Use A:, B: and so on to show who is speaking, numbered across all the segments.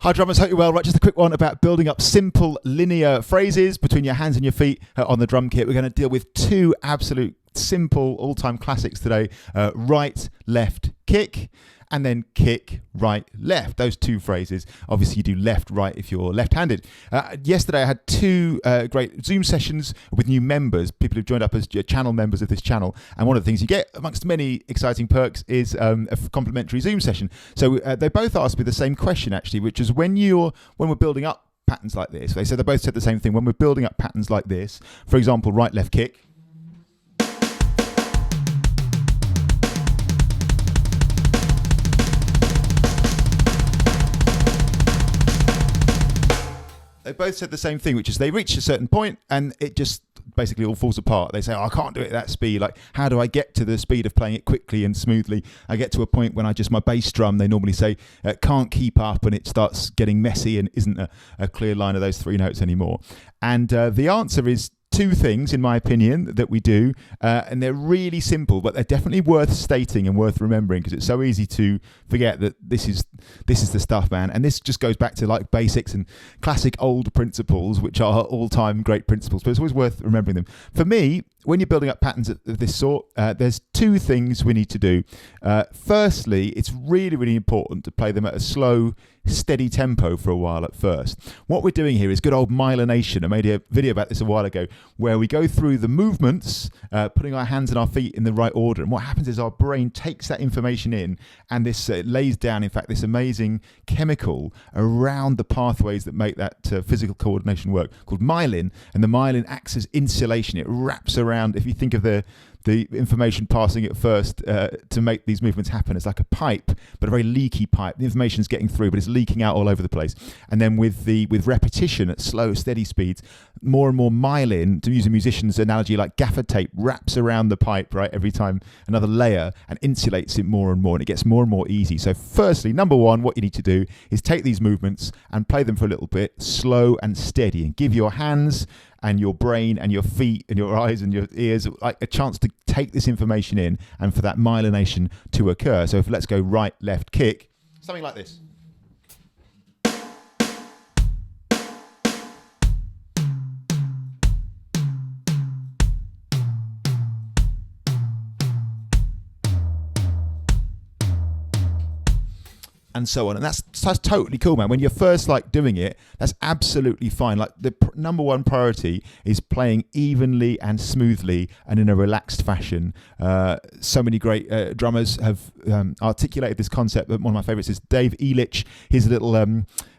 A: Hi drummers, hope you're well. Right, just a quick one about building up simple linear phrases between your hands and your feet on the drum kit. We're going to deal with two absolute simple all-time classics today. Right, left, kick, and then kick, right, left. Those two phrases. Obviously you do left, right if you're left-handed. Yesterday I had two great Zoom sessions with new members, people who've joined up as channel members of this channel. And one of the things you get, amongst many exciting perks, is a complimentary Zoom session. So they both asked me the same question actually, which is when we're building up patterns like this. They both said the same thing. When we're building up patterns like this, for example, right, left, kick. They both said the same thing, which is they reach a certain point and it just basically all falls apart. They say, oh, I can't do it at that speed. Like, how do I get to the speed of playing it quickly and smoothly? I get to a point when my bass drum, they normally say, can't keep up, and it starts getting messy and isn't a clear line of those three notes anymore. And the answer is two things, in my opinion, that we do, and they're really simple, but they're definitely worth stating and worth remembering because it's so easy to forget that this is the stuff, man. And this just goes back to like basics and classic old principles, which are all-time great principles, but it's always worth remembering them. For me, when you're building up patterns of this sort, there's two things we need to do. Firstly, it's really, really important to play them at a slow, steady tempo for a while at first. What we're doing here is good old myelination. I made a video about this a while ago where we go through the movements, putting our hands and our feet in the right order. And what happens is our brain takes that information in and this lays down, in fact, this amazing chemical around the pathways that make that physical coordination work called myelin. And the myelin acts as insulation. It wraps around, if you think of the information passing at first to make these movements happen. It's like a pipe, but a very leaky pipe. The information is getting through, but it's leaking out all over the place. And then with repetition at slow, steady speeds, more and more myelin, to use a musician's analogy, like gaffer tape, wraps around the pipe, right, every time, another layer, and insulates it more and more, and it gets more and more easy. So firstly, number one, what you need to do is take these movements and play them for a little bit, slow and steady, and give your hands and your brain and your feet and your eyes and your ears like a chance to take this information in and for that myelination to occur. So let's go right, left, kick, something like this. And so on. And that's totally cool, man. When you're first like doing it, that's absolutely fine. Like the number one priority is playing evenly and smoothly and in a relaxed fashion. So many great drummers have articulated this concept. One of my favorites is Dave Elich. His little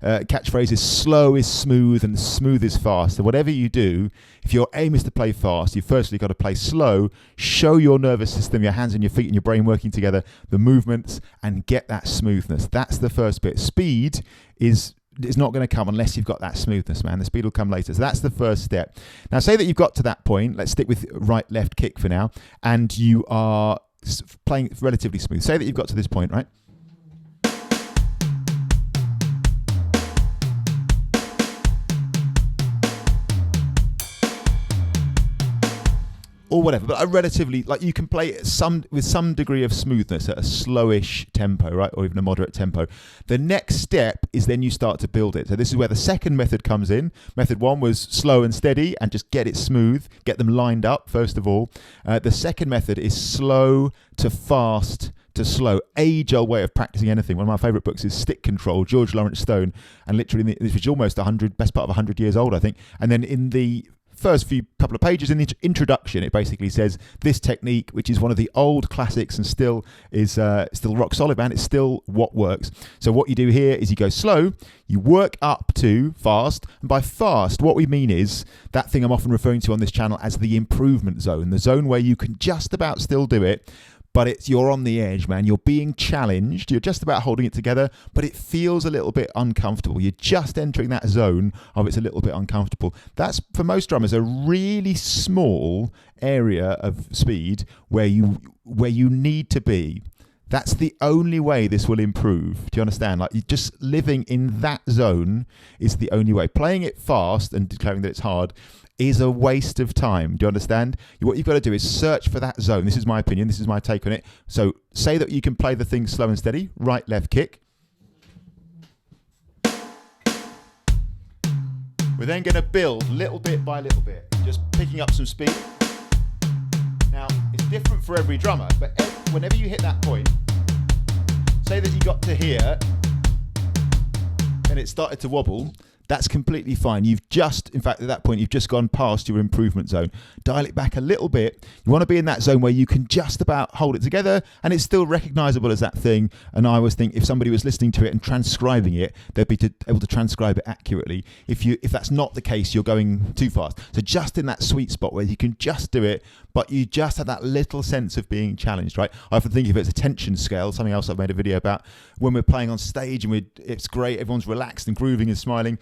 A: catchphrase is slow is smooth and smooth is fast. So whatever you do, if your aim is to play fast, you firstly got to play slow, show your nervous system, your hands and your feet and your brain working together, the movements, and get that smoothness. That's the first bit. Speed is not going to come unless you've got that smoothness, man. The speed will come later. So that's the first step. Now say that you've got to that point. Let's stick with right, left, kick for now. And you are playing relatively smooth. Say that you've got to this point, right? Or whatever, but a relatively, like you can play it with some degree of smoothness at a slowish tempo, right, or even a moderate tempo. The next step is then you start to build it. So this is where the second method comes in. Method one was slow and steady and just get it smooth, get them lined up first of all. The second method is slow to fast to slow, age-old way of practicing anything. One of my favourite books is Stick Control, George Lawrence Stone, and literally this was almost best part of 100 years old, I think. And then in the first few couple of pages in the introduction, it basically says this technique, which is one of the old classics and still rock solid, man. It's still what works. So what you do here is you go slow, you work up to fast, and by fast, what we mean is that thing I'm often referring to on this channel as the improvement zone, the zone where you can just about still do it, but you're on the edge, man. You're being challenged. You're just about holding it together, but it feels a little bit uncomfortable. You're just entering that zone of it's a little bit uncomfortable. That's, for most drummers, a really small area of speed where you need to be. That's the only way this will improve. Do you understand? Like, just living in that zone is the only way. Playing it fast and declaring that it's hard is a waste of time. Do you understand? What you've got to do is search for that zone. This is my opinion. This is my take on it. So say that you can play the thing slow and steady. Right, left, kick. We're then going to build little bit by little bit, just picking up some speed. Now, it's different for every drummer, but whenever you hit that point, say that you got to here and it started to wobble, that's completely fine. You've just, in fact, at that point, you've just gone past your improvement zone. Dial it back a little bit. You want to be in that zone where you can just about hold it together and it's still recognizable as that thing. And I always think if somebody was listening to it and transcribing it, they'd be able to transcribe it accurately. If that's not the case, you're going too fast. So just in that sweet spot where you can just do it, but you just have that little sense of being challenged, right? I often think of it as a tension scale, something else I've made a video about. When we're playing on stage and it's great, everyone's relaxed and grooving and smiling.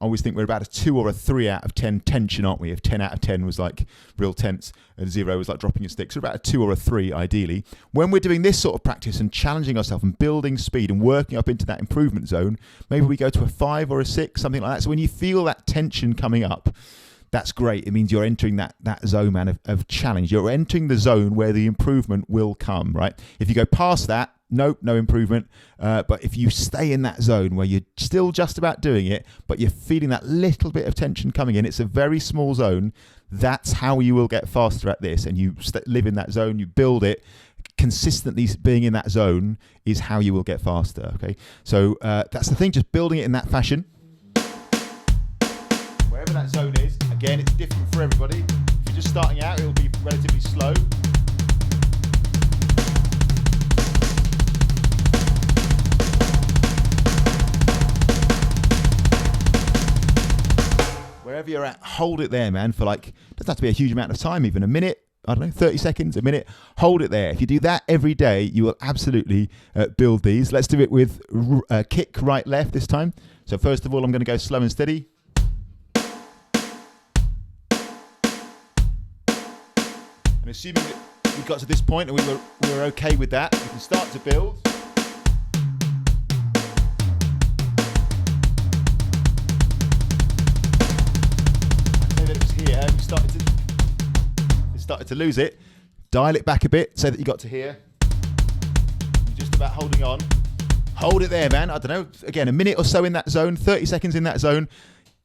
A: I always think we're about a 2 or a 3 out of 10 tension, aren't we? If 10 out of 10 was like real tense and 0 was like dropping your stick. So about a 2 or a 3 ideally. When we're doing this sort of practice and challenging ourselves and building speed and working up into that improvement zone, maybe we go to a 5 or a 6, something like that. So when you feel that tension coming up, that's great. It means you're entering that zone, man, of challenge. You're entering the zone where the improvement will come, right? If you go past that, nope, no improvement. But if you stay in that zone where you're still just about doing it, but you're feeling that little bit of tension coming in, it's a very small zone. That's how you will get faster at this. And you live in that zone, you build it. Consistently being in that zone is how you will get faster, okay? So that's the thing, just building it in that fashion. Wherever that zone is, again, it's different for everybody. If you're just starting out, it'll be relatively slow. Wherever you're at, hold it there, man, for like, doesn't have to be a huge amount of time, even a minute, I don't know, 30 seconds, a minute, hold it there. If you do that every day, you will absolutely build these. Let's do it with kick, right, left this time. So first of all, I'm going to go slow and steady. And assuming that we got to this point and we were okay with that, we can start to build. Here, we started to lose it. Dial it back a bit so that you got to here. You're just about holding on. Hold it there, man. I don't know, again, a minute or so in that zone, 30 seconds in that zone.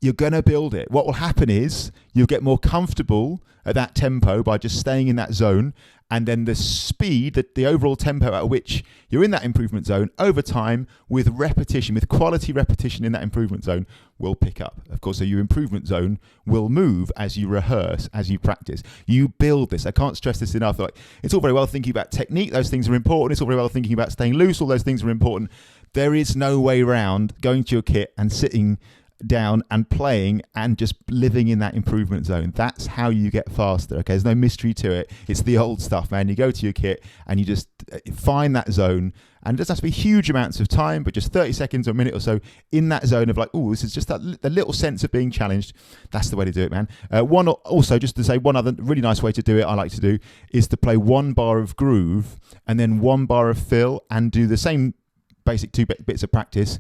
A: You're going to build it. What will happen is you'll get more comfortable at that tempo by just staying in that zone. And then the speed, the overall tempo at which you're in that improvement zone over time with repetition, with quality repetition in that improvement zone will pick up. Of course, so your improvement zone will move as you rehearse, as you practice. You build this. I can't stress this enough. Like, it's all very well thinking about technique. Those things are important. It's all very well thinking about staying loose. All those things are important. There is no way around going to your kit and sitting down and playing and just living in that improvement zone. That's how you get faster, okay? There's no mystery to it. It's the old stuff, man. You go to your kit and you just find that zone, and it doesn't have to be huge amounts of time, but just 30 seconds or a minute or so in that zone of like, oh, this is just the little sense of being challenged. That's the way to do it, man. Also, just to say, one other really nice way to do it, I like to do, is to play 1 bar of groove and then 1 bar of fill and do the same basic 2 bits of practice.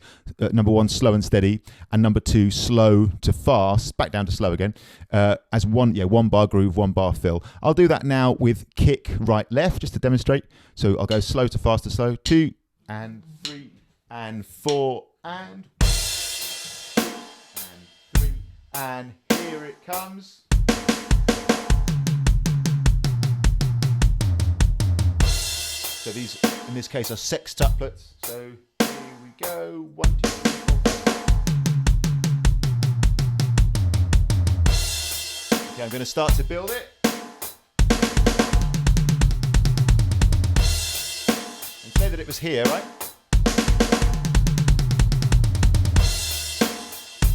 A: Number 1, slow and steady, and number 2, slow to fast, back down to slow again, as 1 bar groove, 1 bar fill. I'll do that now with kick, right, left, just to demonstrate. So I'll go slow to fast to slow, 2 and 3 and 4 and 3, and here it comes. So these, in this case, are sextuplets. So here we go. 1, 2, 3, 4. Okay, I'm going to start to build it. And say that it was here, right?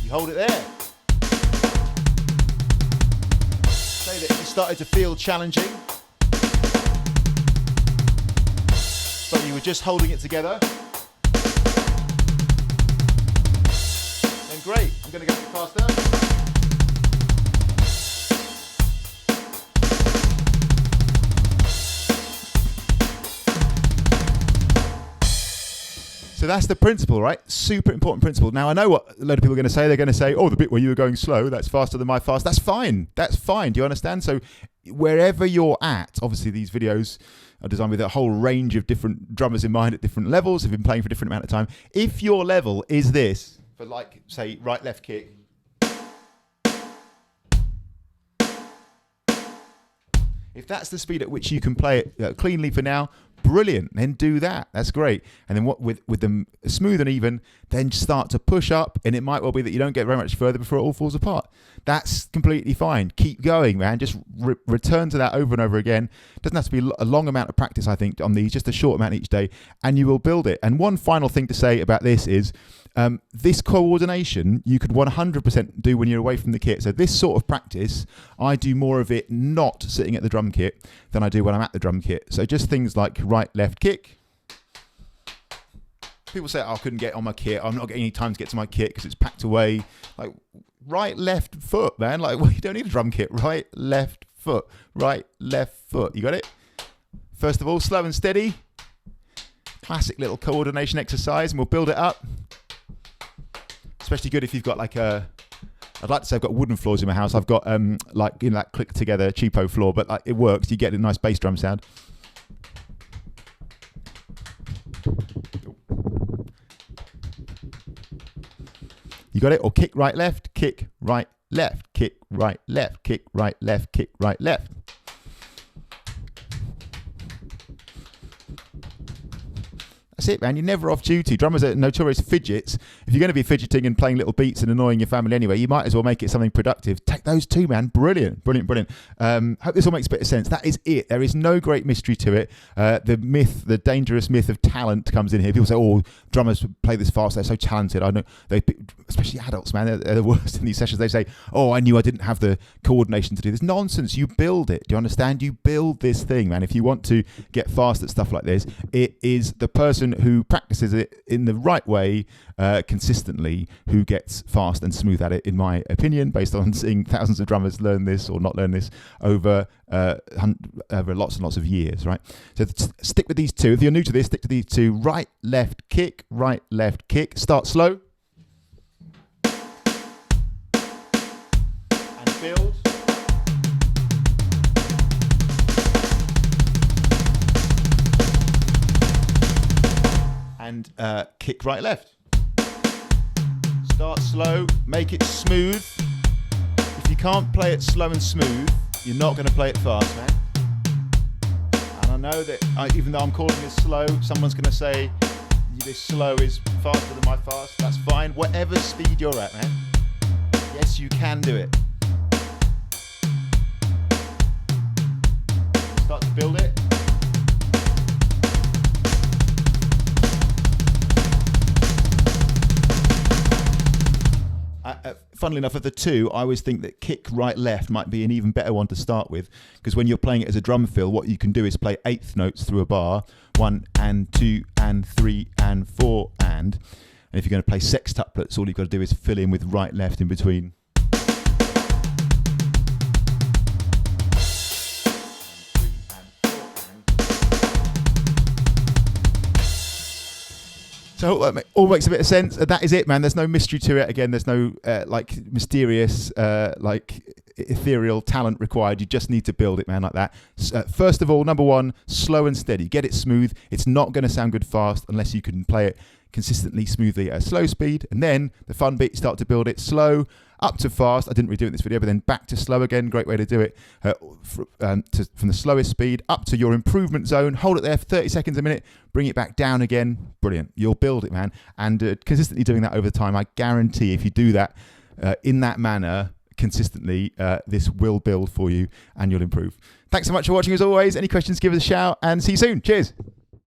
A: You hold it there. Say that it started to feel challenging. So you were just holding it together. Then great, I'm going to go faster. So that's the principle, right? Super important principle. Now, I know what a lot of people are going to say. They're going to say, oh, the bit where you were going slow, that's faster than my fast. That's fine. That's fine. Do you understand? So wherever you're at, obviously these videos are designed with a whole range of different drummers in mind at different levels, have been playing for a different amount of time. If your level is this, for like, say, right, left kick, If that's the speed at which you can play it cleanly for now, brilliant. Then do that. That's great. And then what with them smooth and even, then start to push up, and it might well be that you don't get very much further before it all falls apart. That's completely fine. Keep going, man. Just return to that over and over again. Doesn't have to be a long amount of practice, I think, on these, just a short amount each day, and you will build it. And one final thing to say about this is this coordination you could 100% do when you're away from the kit. So this sort of practice, I do more of it not sitting at the drum kit than I do when I'm at the drum kit. So just things like right, left, kick. People say, oh, I couldn't get on my kit. I'm not getting any time to get to my kit because it's packed away. Like, right, left foot, man. Like, well, you don't need a drum kit. Right, left foot. Right, left foot. You got it? First of all, slow and steady. Classic little coordination exercise, and we'll build it up. Especially good if you've got like I'd like to say I've got wooden floors in my house. I've got like, you know, that click together cheapo floor, but like, it works. You get a nice bass drum sound. You got it? Or kick right, left, kick right, left, kick right, left, kick right, left, kick right, left. That's it, man. You're never off duty. Drummers are notorious fidgets. If you're going to be fidgeting and playing little beats and annoying your family anyway, you might as well make it something productive. Take those two, man. Brilliant, brilliant, brilliant. Hope this all makes a bit of sense. That is it. There is no great mystery to it. The dangerous myth of talent comes in here. People say, oh, drummers play this fast. They're so talented. I know, especially adults, man. They're the worst in these sessions. They say, oh, I knew I didn't have the coordination to do this. Nonsense. You build it. Do you understand? You build this thing, man. If you want to get fast at stuff like this, it is the person who practices it in the right way consistently who gets fast and smooth at it, in my opinion, based on seeing thousands of drummers learn this or not learn this over lots and lots of years, right? So stick with these two. If you're new to this, stick to these two. Right, left, kick, right, left, kick. Start slow. And build. And kick right, left. Start slow, make it smooth. If you can't play it slow and smooth, you're not going to play it fast, man. And I know that even though I'm calling this slow, someone's going to say this slow is faster than my fast. That's fine. Whatever speed you're at, man. Yes, you can do it. Start to build it. Funnily enough, of the two, I always think that kick right left might be an even better one to start with, because when you're playing it as a drum fill, what you can do is play eighth notes through a bar, 1 and 2 and 3 and 4 and if you're going to play sextuplets, all you've got to do is fill in with right left in between. So all makes a bit of sense. That is it, man. There's no mystery to it. Again, there's no like mysterious, like ethereal talent required. You just need to build it, man, like that. First of all, number one, slow and steady. Get it smooth. It's not going to sound good fast unless you can play it consistently, smoothly at a slow speed. And then the fun bit, you start to build it slow up to fast. I didn't really do it in this video, but then back to slow again. Great way to do it. From the slowest speed up to your improvement zone. Hold it there for 30 seconds a minute. Bring it back down again. Brilliant. You'll build it, man. And consistently doing that over time, I guarantee if you do that in that manner consistently, this will build for you and you'll improve. Thanks so much for watching as always. Any questions, give us a shout and see you soon. Cheers.